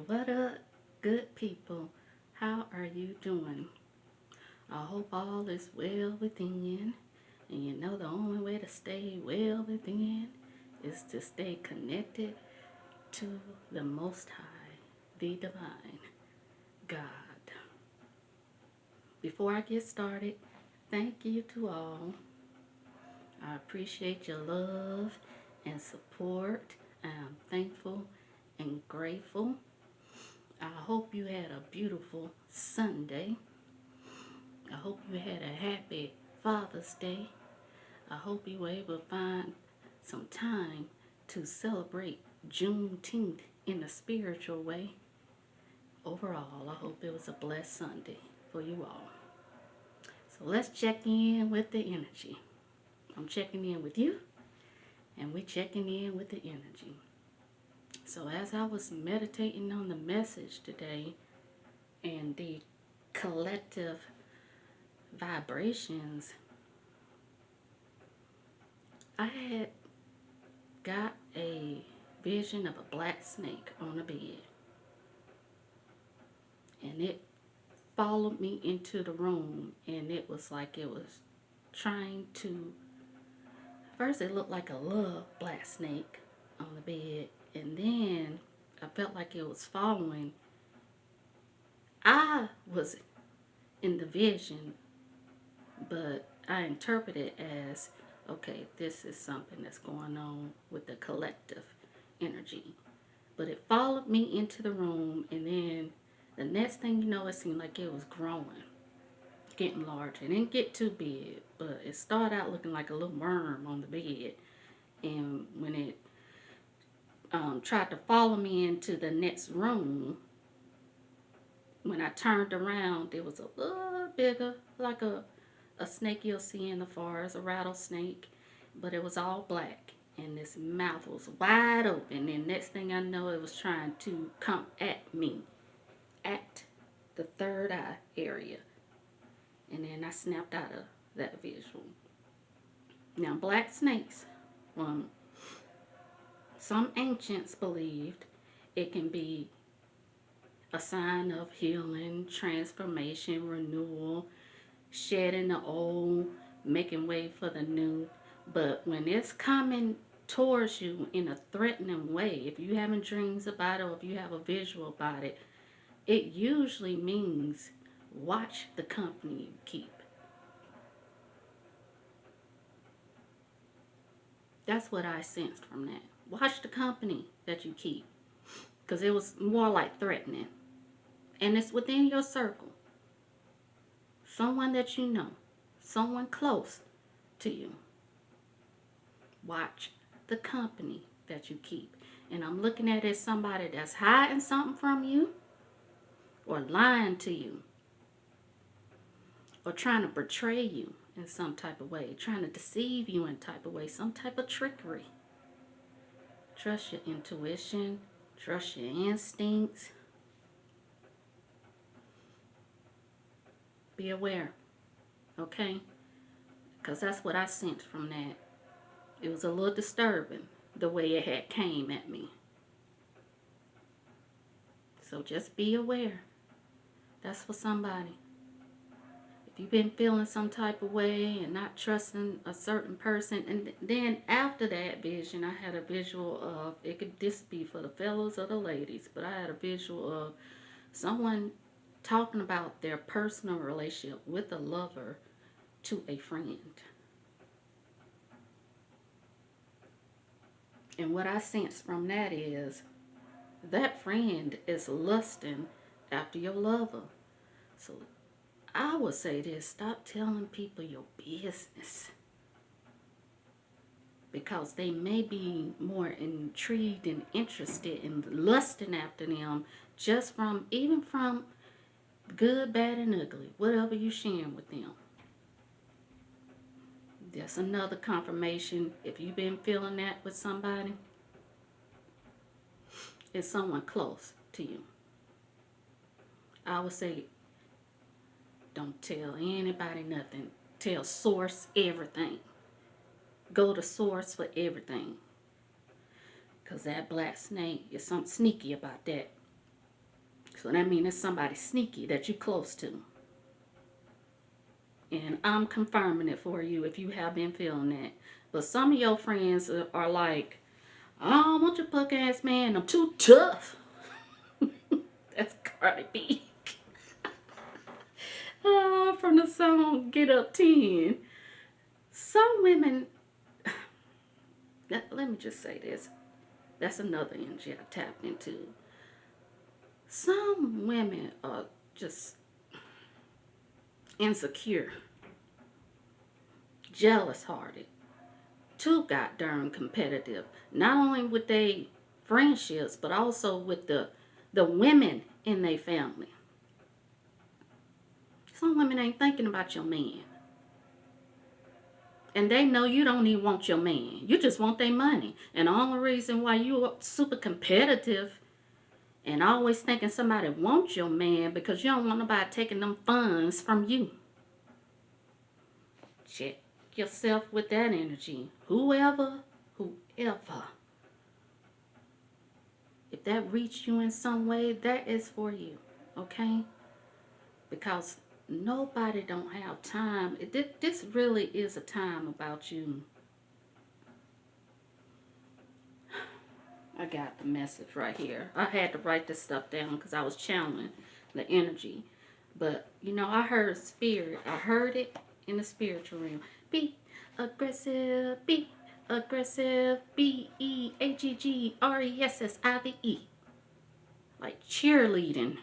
What up, good people? How are you doing? I hope all is well within. And you know, the only way to stay well within is to stay connected to the Most High, the Divine God. Before I get started, thank you to all. I appreciate your love and support. I'm thankful and grateful. I hope you had a beautiful Sunday. I hope you had a happy Father's Day. I hope you were able to find some time to celebrate Juneteenth in a spiritual way. Overall, I hope it was a blessed Sunday for you all. So let's check in with the energy. I'm checking in with you, and we're checking in with the energy. So as I was meditating on the message today and the collective vibrations, I had got a vision of a black snake on a bed, and it followed me into the room, and it was like it was trying to, first it looked like a little black snake on the bed, and then I felt like it was following. I was in the vision, but I interpreted it as, okay, this is something that's going on with the collective energy. But it followed me into the room, and then the next thing you know, it seemed like it was growing, getting larger. It didn't get too big, but it started out looking like a little worm on the bed. And when it tried to follow me into the next room, when I turned around, it was a little bigger, like a snake you'll see in the forest, a rattlesnake, but it was all black. And this mouth was wide open. And next thing I know, it was trying to come at me, at the third eye area. And then I snapped out of that visual. Now, black snakes, some ancients believed it can be a sign of healing, transformation, renewal, shedding the old, making way for the new. But when it's coming towards you in a threatening way, if you're having dreams about it or if you have a visual about it, it usually means watch the company you keep. That's what I sensed from that. Watch the company that you keep, because it was more like threatening. And it's within your circle. Someone that you know, someone close to you. Watch the company that you keep. And I'm looking at it as somebody that's hiding something from you, or lying to you, or trying to betray you in some type of way, trying to deceive you in type of way, some type of trickery. Trust your intuition, trust your instincts. Be aware, okay? Because that's what I sensed from that. It was a little disturbing the way it had came at me. So just be aware. That's for somebody. If you've been feeling some type of way and not trusting a certain person, and then after that vision, I had a visual of, it could this be for the fellows or the ladies, but I had a visual of someone talking about their personal relationship with a lover to a friend. And what I sense from that is that friend is lusting after your lover. So I would say this, stop telling people your business, because they may be more intrigued and interested in lusting after them just from, even from good, bad, and ugly, whatever you're sharing with them. That's another confirmation. If you've been feeling that with somebody, it's someone close to you. I would say, don't tell anybody nothing. Tell source everything. Go to source for everything. Because that black snake is something sneaky about that. So that means it's somebody sneaky that you're close to. And I'm confirming it for you if you have been feeling that. But some of your friends are like, I don't want your punk ass man. I'm too tough. That's Cardi B. From the song Get Up 10. Some women, let me just say this. That's another energy I tapped into. Some women are just insecure, jealous hearted, too goddamn competitive. Not only with their friendships, but also with the women in their family. Some women ain't thinking about your man. And they know you don't even want your man. You just want their money. And the only reason why you are super competitive and always thinking somebody wants your man because you don't want nobody taking them funds from you. Check yourself with that energy. Whoever. If that reached you in some way, that is for you. Okay? Because nobody don't have time. This really is a time about you. I got the message right here. I had to write this stuff down because I was channeling the energy. But, you know, I heard spirit. I heard it in the spiritual realm. Be aggressive. Be aggressive. BEAGGRESSIVE. Like cheerleading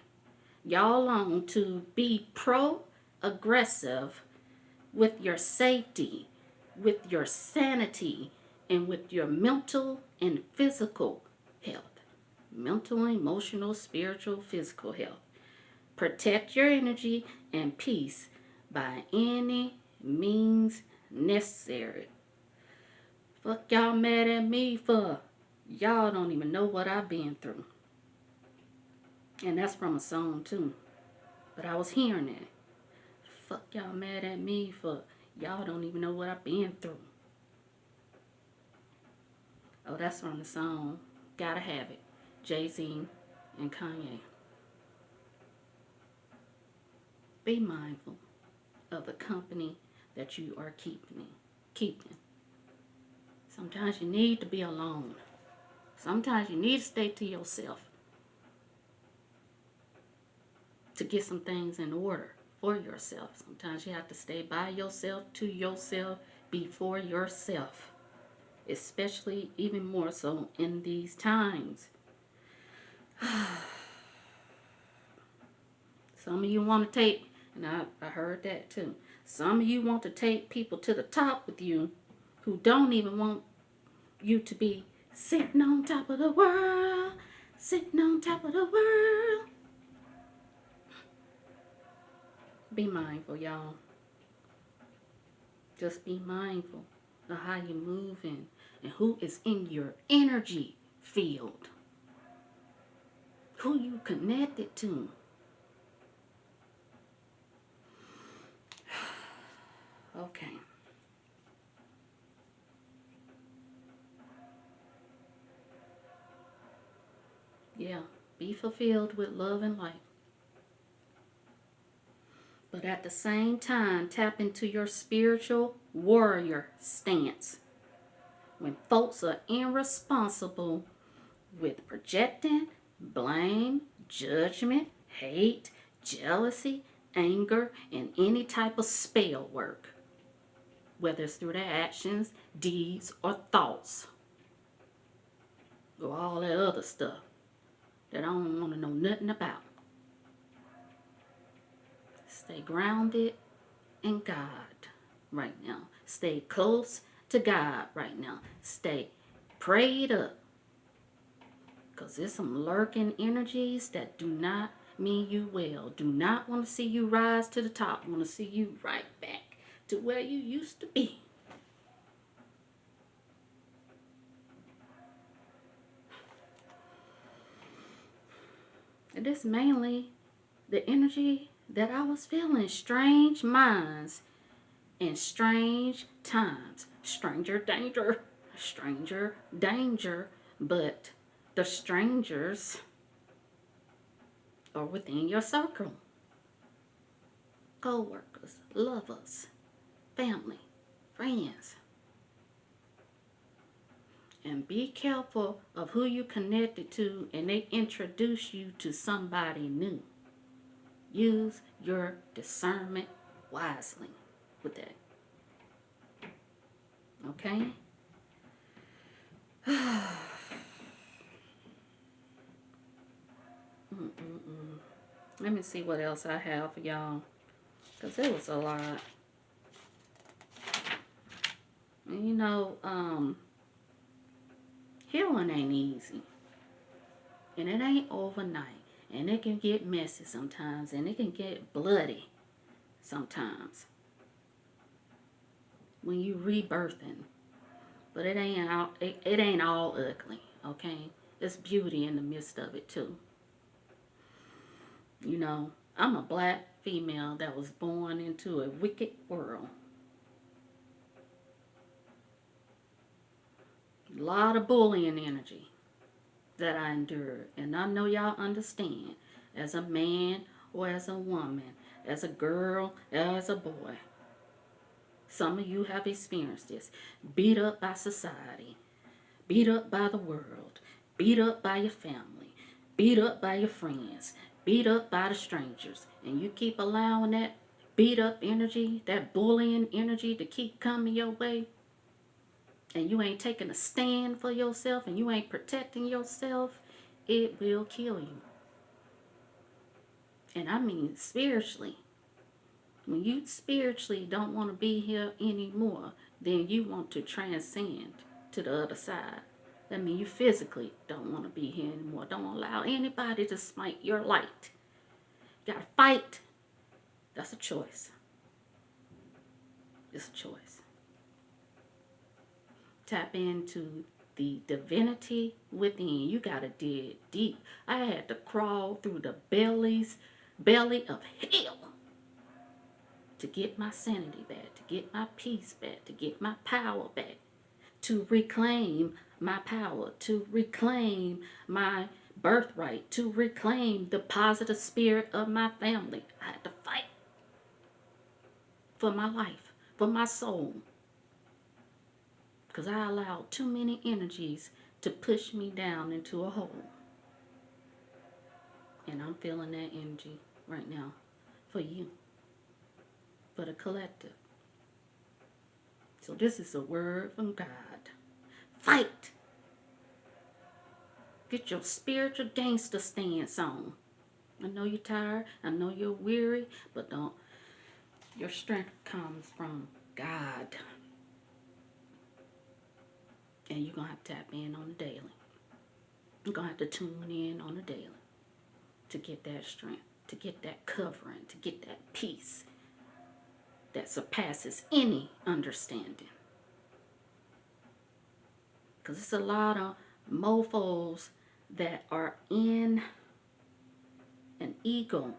y'all on to be pro-aggressive with your safety, with your sanity, and with your mental and physical health. Mental, emotional, spiritual, physical health. Protect your energy and peace by any means necessary. Fuck y'all mad at me for? Y'all don't even know what I've been through. And that's from a song too. But I was hearing it. Fuck y'all mad at me for? Y'all don't even know what I've been through. Oh, that's from the song Gotta Have It. Jay-Z and Kanye. Be mindful of the company that you are keeping. Sometimes you need to be alone. Sometimes you need to stay to yourself to get some things in order for yourself. Sometimes you have to stay by yourself, to yourself, before yourself. Especially even more so in these times. Some of you want to take, and I heard that too. Some of you want to take people to the top with you who don't even want you to be sitting on top of the world. Sitting on top of the world. Be mindful, y'all. Just be mindful of how you're moving and who is in your energy field. Who you connected to. Okay. Yeah, be fulfilled with love and light. But at the same time, tap into your spiritual warrior stance. When folks are irresponsible with projecting, blame, judgment, hate, jealousy, anger, and any type of spell work, whether it's through their actions, deeds, or thoughts, or all that other stuff that I don't want to know nothing about. Stay grounded in God right now. Stay close to God right now. Stay prayed up. Because there's some lurking energies that do not mean you well. Do not want to see you rise to the top. Want to see you right back to where you used to be. And this mainly the energy that I was feeling. Strange minds in strange times. Stranger danger. Stranger danger. But the strangers or within your circle, co-workers, lovers, family, friends. And be careful of who you connected to and they introduce you to somebody new. Use your discernment wisely with that. Okay? Let me see what else I have for y'all. Because it was a lot. And you know, healing ain't easy. And it ain't overnight. And it can get messy sometimes. And it can get bloody sometimes. When you rebirthing. But it ain't all ugly, okay? There's beauty in the midst of it too. You know, I'm a black female that was born into a wicked world. A lot of bullying energy that I endured. And I know y'all understand, as a man or as a woman, as a girl, as a boy. Some of you have experienced this. Beat up by society. Beat up by the world. Beat up by your family. Beat up by your friends. Beat up by the strangers. And you keep allowing that beat up energy, that bullying energy to keep coming your way. And you ain't taking a stand for yourself and you ain't protecting yourself, it will kill you. And I mean spiritually. When you spiritually don't want to be here anymore, then you want to transcend to the other side. That means you physically don't want to be here anymore. Don't allow anybody to smite your light. You gotta fight. That's a choice. It's a choice. Tap into the divinity within. You gotta dig deep. I had to crawl through the belly of hell to get my sanity back, to get my peace back, to get my power back, to reclaim my power, to reclaim my birthright, to reclaim the positive spirit of my family. I had to fight for my life, for my soul, because I allowed too many energies to push me down into a hole. And I'm feeling that energy right now for you, for the collective. So this is a word from God. Fight. Get your spiritual gangster stance on. I know you're tired. I know you're weary. But don't. Your strength comes from God. And you're going to have to tap in on the daily. You're going to have to tune in on the daily to get that strength, to get that covering, to get that peace that surpasses any understanding. Because it's a lot of mofos that are in an ego.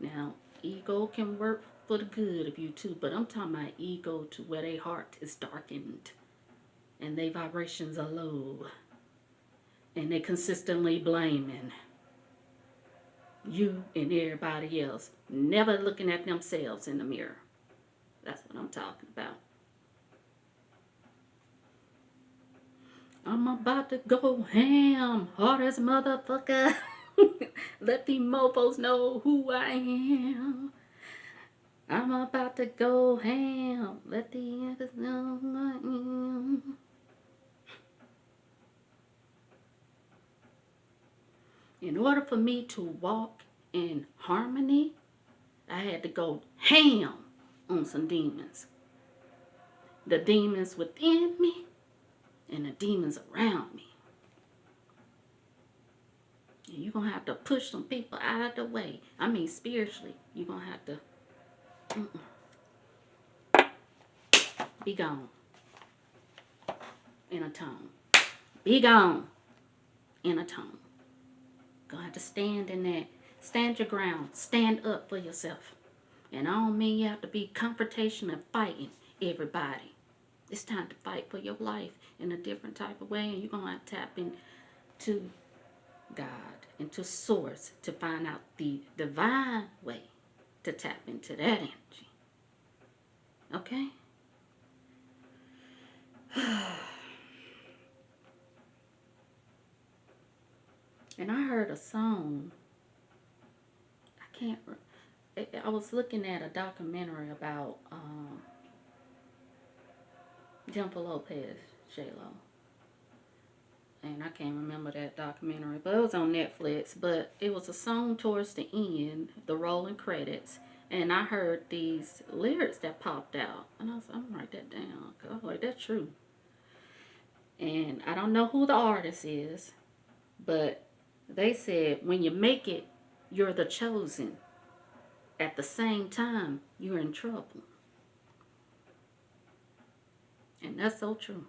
Now, ego can work for the good of you too, but I'm talking about ego to where their heart is darkened and their vibrations are low and they consistently blaming you and everybody else, never looking at themselves in the mirror. That's what I'm talking about. I'm about to go ham, hard as a motherfucker. Let these mofos know who I am. I'm about to go ham. Let the others know who I am. In order for me to walk in harmony, I had to go ham on some demons. The demons within me and the demons around me. And you're going to have to push some people out of the way. I mean, spiritually, you're going to have to be gone in a tone. Be gone in a tone. Going to have to stand in that. Stand your ground. Stand up for yourself. And I don't mean you have to be confrontation and fighting everybody. It's time to fight for your life in a different type of way. And you're going to have to tap into God into source to find out the divine way to tap into that energy. Okay? And I heard a song. I can't. I was looking at a documentary about Jennifer Lopez, J-Lo. And I can't remember that documentary, but it was on Netflix. But it was a song towards the end, the rolling credits, and I heard these lyrics that popped out, and I was, I'm gonna write that down. Cause I was like, that's true. And I don't know who the artist is, but they said when you make it, you're the chosen. At the same time, you're in trouble, and that's so true.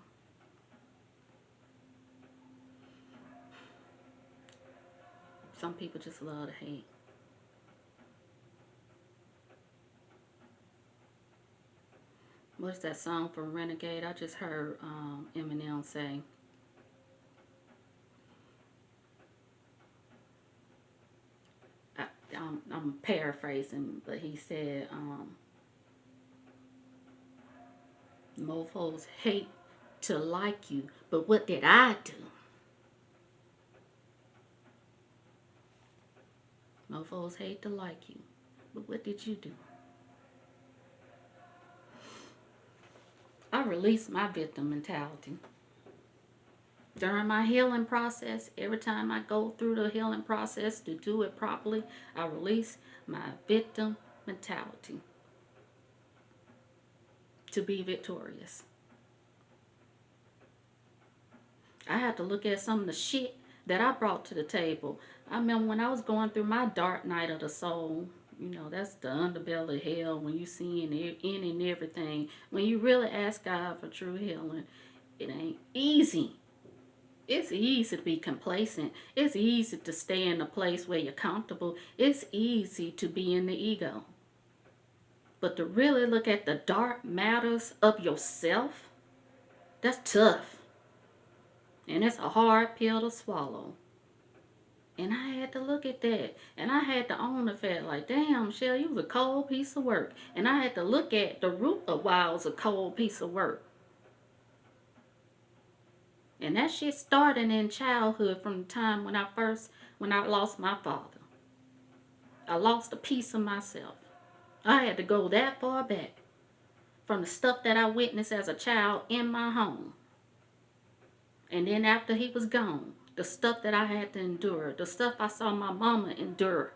Some people just love to hate. What's that song from Renegade? I just heard Eminem say, I, I'm paraphrasing, but he said, mofos hate to like you, but what did I do? Mofos hate to like you, but what did you do? I released my victim mentality. During my healing process, every time I go through the healing process to do it properly, I release my victim mentality to be victorious. I had to look at some of the shit that I brought to the table. I remember when I was going through my dark night of the soul, you know, that's the underbelly of hell when you see in and everything. When you really ask God for true healing, it ain't easy. It's easy to be complacent. It's easy to stay in a place where you're comfortable. It's easy to be in the ego. But to really look at the dark matters of yourself, that's tough. And it's a hard pill to swallow. And I had to look at that. And I had to own the fact, like, damn, Shell, you was a cold piece of work. And I had to look at the root of why I was a cold piece of work. And that shit started in childhood from the time when I lost my father. I lost a piece of myself. I had to go that far back from the stuff that I witnessed as a child in my home. And then after he was gone, the stuff that I had to endure, the stuff I saw my mama endure.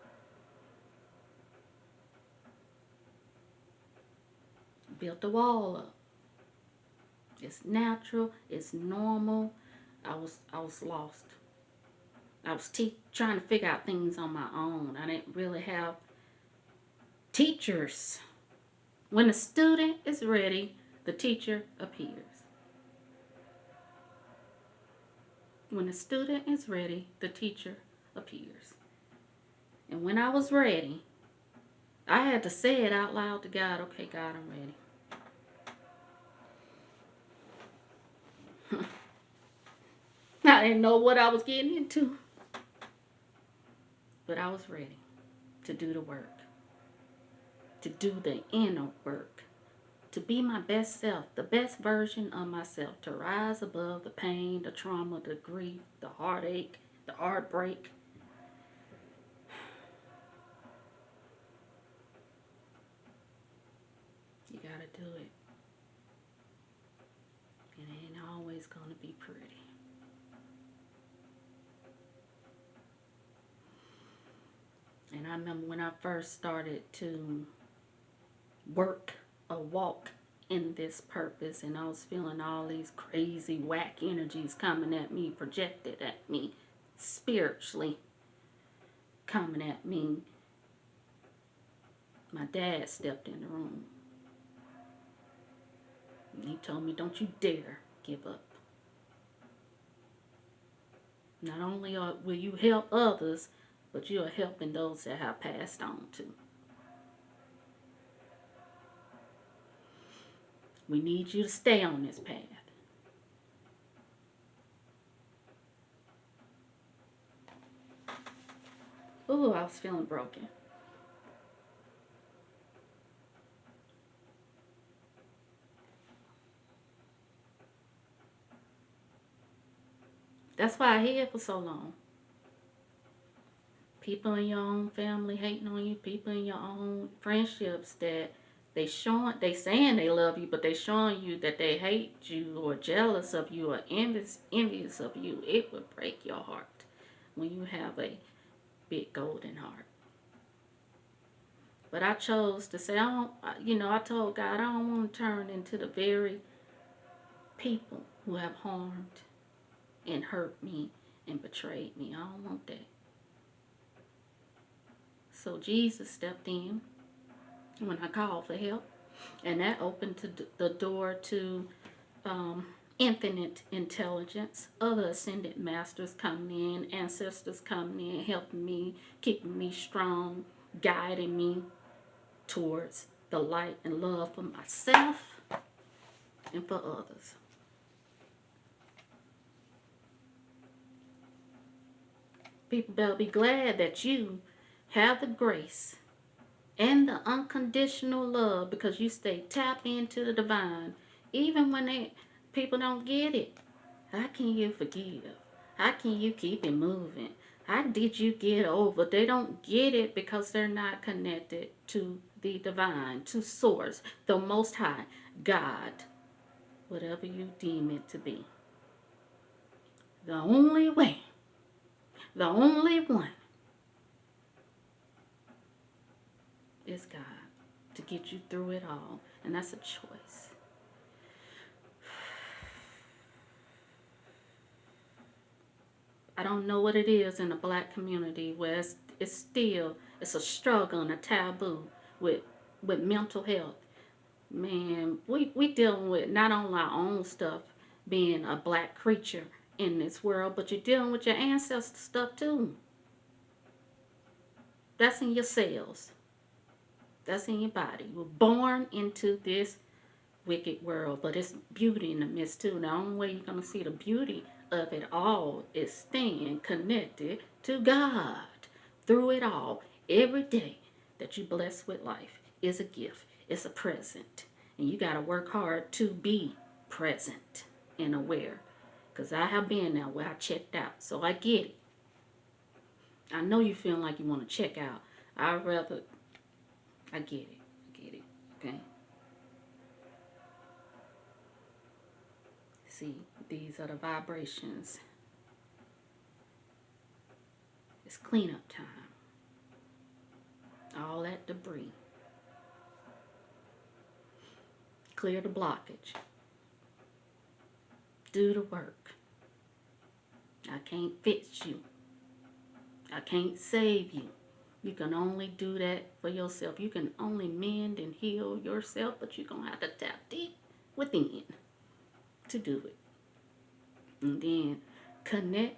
Built the wall up. It's natural, it's normal. I was lost. I was trying to figure out things on my own. I didn't really have teachers. When the student is ready, the teacher appears. When the student is ready, the teacher appears. And when I was ready, I had to say it out loud to God, okay, God, I'm ready. I didn't know what I was getting into, but I was ready to do the work, to do the inner work, to be my best self, the best version of myself, to rise above the pain, the trauma, the grief, the heartache, the heartbreak. You gotta do it. It ain't always gonna be pretty. And I remember when I first started to work or walk in this purpose, and I was feeling all these crazy whack energies coming at me, projected at me, spiritually coming at me. My dad stepped in the room. And he told me, don't you dare give up. Not only will you help others, but you are helping those that have passed on too. We need you to stay on this path. Ooh, I was feeling broken. That's why I hid for so long. People in your own family hating on you, people in your own friendships that they saying they love you, but they showing you that they hate you or jealous of you or envious of you. It would break your heart when you have a big golden heart. But I chose to say, I told God, I don't want to turn into the very people who have harmed and hurt me and betrayed me. I don't want that. So Jesus stepped in when I called for help, and that opened the door to infinite intelligence, other ascended masters coming in, ancestors coming in, helping me, keeping me strong, guiding me towards the light and love for myself and for others. People better be glad that you have the grace and the unconditional love because you stay tapped into the divine. Even when people don't get it. How can you forgive? How can you keep it moving? How did you get over? They don't get it because they're not connected to the divine, to source, the most high, God, whatever you deem it to be. The only way, the only one is God to get you through it all. And that's a choice. I don't know what it is in the black community where it's a struggle and a taboo with mental health. Man, we dealing with not only our own stuff being a black creature in this world, but you're dealing with your ancestor stuff too. That's in your cells. That's in your body. We're born into this wicked world, but it's beauty in the midst too. The only way you're gonna see the beauty of it all is staying connected to God through it all. Every day that you bless with life is a gift. It's a present, and you gotta work hard to be present and aware. Cause I have been there where I checked out, so I get it. I know you feel like you want to check out. I get it. I get it. Okay. See, these are the vibrations. It's cleanup time. All that debris. Clear the blockage. Do the work. I can't fix you. I can't save you. You can only do that for yourself. You can only mend and heal yourself, but you're going to have to tap deep within to do it. And then connect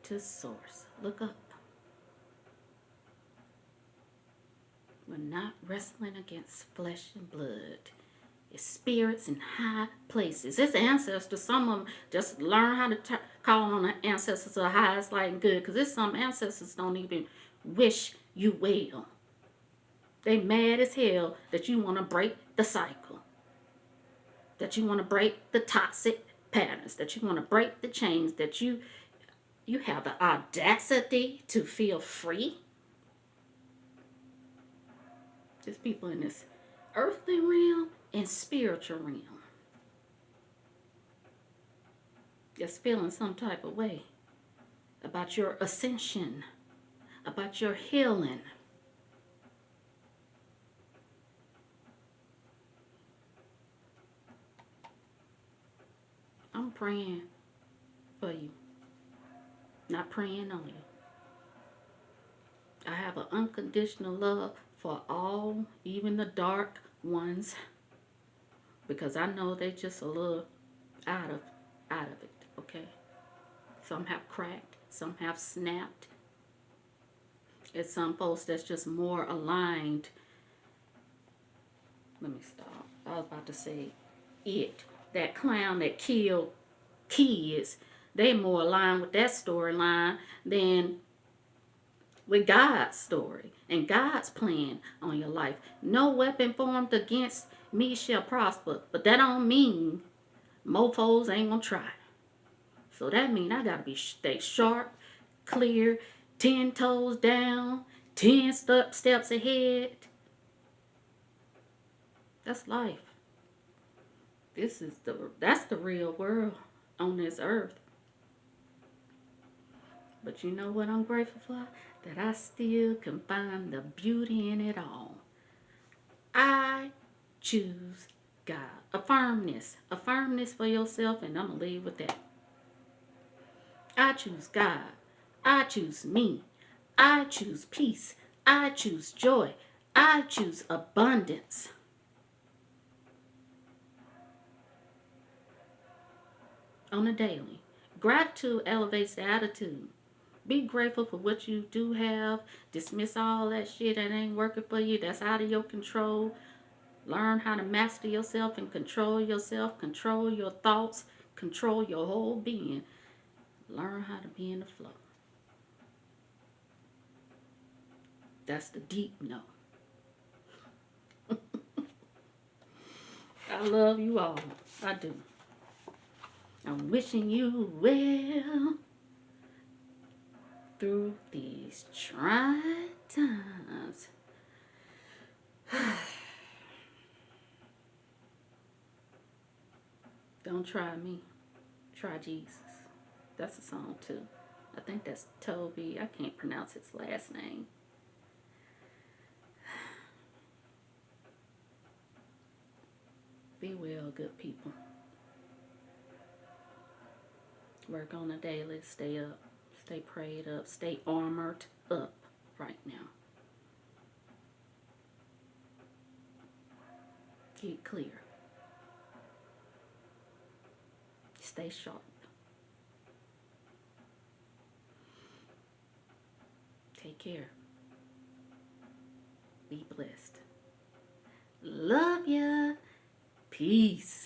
to source. Look up. We're not wrestling against flesh and blood. It's spirits in high places. It's ancestors. Some of them just learn how to call on the ancestors of highest light and good. Because there's some ancestors don't even wish you well. They mad as hell that you want to break the cycle. That you want to break the toxic patterns. That you want to break the chains. That you have the audacity to feel free. There's people in this earthly realm and spiritual realm that's feeling some type of way about your ascension, about your healing. I'm praying for you, not praying on you. I have an unconditional love for all, even the dark ones, because I know they just a little out of it, okay? Some have cracked, some have snapped. It's some folks that's just more aligned. Let me stop. I was about to say that clown that killed kids, they more aligned with that storyline than with God's story and God's plan on your life. No weapon formed against me shall prosper, but that don't mean mofos ain't gonna try. So that means I gotta be stay sharp, clear, 10 toes down, 10 steps ahead. That's life. That's the real world on this earth. But you know what I'm grateful for? That I still can find the beauty in it all. I choose God. Affirm this. Affirm this for yourself, and I'm going to leave with that. I choose God. I choose me. I choose peace. I choose joy. I choose abundance. On a daily. Gratitude elevates the attitude. Be grateful for what you do have. Dismiss all that shit that ain't working for you, that's out of your control. Learn how to master yourself and control yourself. Control your thoughts. Control your whole being. Learn how to be in the flow. That's the deep no. I love you all. I do. I'm wishing you well through these trying times. Don't try me. Try Jesus. That's a song too. I think that's Toby. I can't pronounce his last name. Be well, good people. Work on a daily. Stay up. Stay prayed up. Stay armored up right now. Get clear. Stay sharp. Take care. Be blessed. Love ya. Peace.